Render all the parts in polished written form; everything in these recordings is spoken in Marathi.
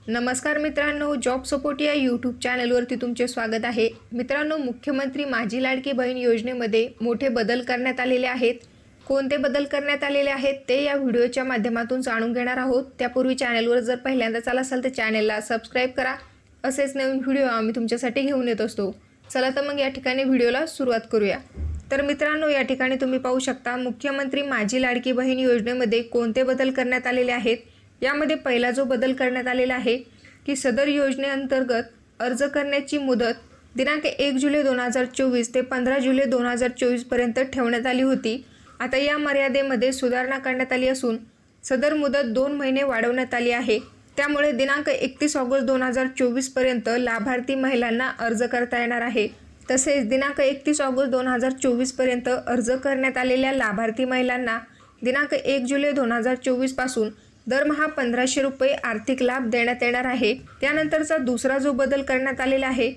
नमस्कार मित्रांनो, जॉब सपोर्ट या यूट्यूब चॅनलवरती तुमचे स्वागत आहे। मित्रांनो, मुख्यमंत्री माझी लाडकी बहीण योजनेमध्ये मोठे बदल करण्यात आलेले आहेत। कोणते बदल करण्यात आलेले आहेत ते या व्हिडिओच्या माध्यमातून जाणून घेणार आहोत। त्यापूर्वी चॅनलवर जर पहिल्यांदाच आला असाल तर चॅनलला सबस्क्राइब करा। असेच नवीन व्हिडिओ आम्ही तुमच्यासाठी घेऊन येत असतो। चला तर मग या ठिकाणी व्हिडिओला सुरुवात करूया। तर मित्रांनो, या ठिकाणी तुम्ही पाहू शकता मुख्यमंत्री माझी लाडकी बहीण योजनेमध्ये कोणते बदल करण्यात आलेले आहेत। यामध्ये पहिला जो बदल करण्यात आलेला आहे की सदर योजनेअंतर्गत अर्ज करण्याची मुदत दिनांक 1 जुलै 2024 ते 15 जुलै 2024 पर्यंत ठेवण्यात आली होती। आता या मर्यादेमध्ये सुधारणा करण्यात आली असून सदर मुदत 2 महिने वाढवण्यात आली आहे। त्यामुळे दिनांक 31 ऑगस्ट 2024 पर्यंत लाभार्थी महिलांना अर्ज करता येणार आहे। तसेच दिनांक 31 ऑगस्ट 2024 पर्यंत अर्ज करण्यात आलेल्या लाभार्थी महिलांना दिनांक 1 जुलै 2024 पासून दरमहा 1500 रुपये आर्थिक लाभ देण्यात येणार आहे। त्यानंतरचा दुसरा जो बदल करण्यात आलेला आहे,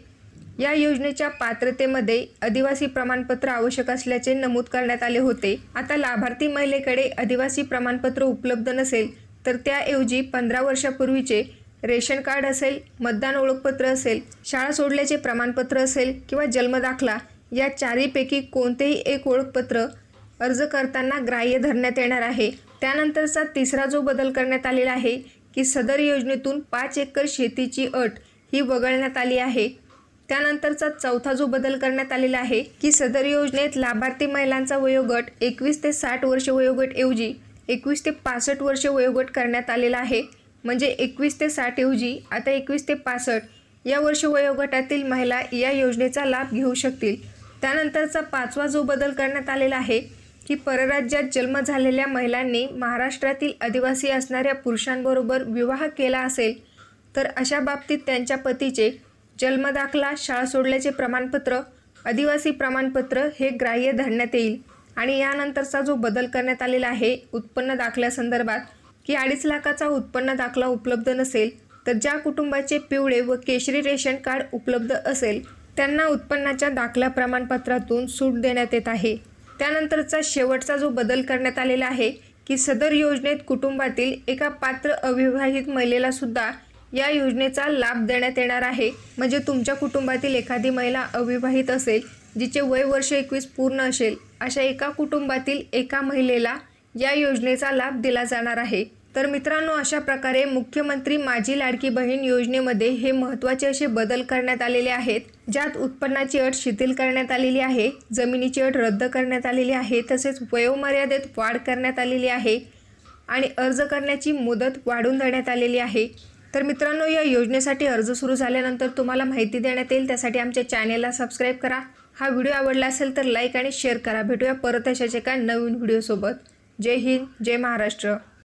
या योजनेच्या पात्रतेमध्ये आदिवासी प्रमाणपत्र आवश्यक असल्याचे नमूद करण्यात आले होते। आता लाभार्थी महिलेकडे आदिवासी प्रमाणपत्र उपलब्ध नसेल तर त्याऐवजी 15 वर्षापूर्वीचे रेशन कार्ड असेल, मतदान ओळखपत्र असेल, शाळा सोडल्याचे प्रमाणपत्र असेल किंवा जन्मदाखला या चारीपैकी कोणतेही एक ओळखपत्र अर्ज करताना ग्राह्य धरण्यात येणार आहे। त्यानंतरचा तिसरा जो बदल करण्यात आलेला आहे की सदर योजनेतून 5 एकर शेतीची अट ही वगळण्यात आली आहे। त्यानंतरचा चौथा जो बदल करण्यात आलेला आहे की सदर योजनेत लाभार्थी महिलांचा वयोगट 21 ते 60 वर्ष वयोगट ऐवजी 21 ते 65 वर्ष वयोगट करण्यात आलेला आहे। म्हणजे 21 ते 60 ऐवजी आता 21 ते 65 या वर्ष वयोगटातील महिला या योजनेचा लाभ घेऊ शकतील। त्यानंतरचा पाचवा जो बदल करण्यात आलेला आहे की परराज्यात जन्म झालेल्या महिलांनी महाराष्ट्रातील आदिवासी असणाऱ्या पुरुषांबरोबर विवाह केला असेल तर अशा बाबतीत त्यांच्या पतीचे जन्मदाखला, शाळा सोडल्याचे प्रमाणपत्र, आदिवासी प्रमाणपत्र हे ग्राह्य धरण्यात येईल। आणि यानंतरचा जो बदल करण्यात आलेला आहे उत्पन्न दाखल्यासंदर्भात की 2.5 लाखाचा उत्पन्न दाखला उपलब्ध नसेल तर ज्या कुटुंबाचे पिवळे व केशरी रेशन कार्ड उपलब्ध असेल त्यांना उत्पन्नाच्या दाखला प्रमाणपत्रातून सूट देण्यात येत आहे। त्यानंतरचा शेवटचा जो बदल करण्यात आलेला आहे की सदर योजनेत कुटुंबातील एका पात्र अविवाहित महिलेला सुद्धा या योजनेचा लाभ देण्यात येणार आहे। म्हणजे तुमच्या कुटुंबातील एखादी महिला अविवाहित असेल, जिचे वय वर्ष 21 पूर्ण असेल, अशा एका कुटुंबातील एका महिलेला या योजनेचा लाभ दिला जाणार आहे। तर मित्रांनो, अशा प्रकारे मुख्यमंत्री माझी लाडकी बहीण योजनेमध्ये हे महत्त्वाचे असे बदल करण्यात आलेले आहेत, ज्यात उत्पन्नाची अट शिथिल करण्यात आलेली आहे, जमिनीची अट रद्द करण्यात आलेली आहे, तसेच वयोमर्यादेत वाढ करण्यात आलेली आहे आणि अर्ज करण्याची मुदत वाढवून देण्यात आलेली आहे। तर मित्रांनो, या योजनेसाठी अर्ज सुरू झाल्यानंतर तुम्हाला माहिती देण्यात येईल। त्यासाठी आमच्या चॅनेलला सबस्क्राइब करा। हा व्हिडिओ आवडला असेल तर लाईक आणि शेअर करा। भेटूया परत अशाच एका नवीन व्हिडिओसोबत। जय हिंद, जय महाराष्ट्र।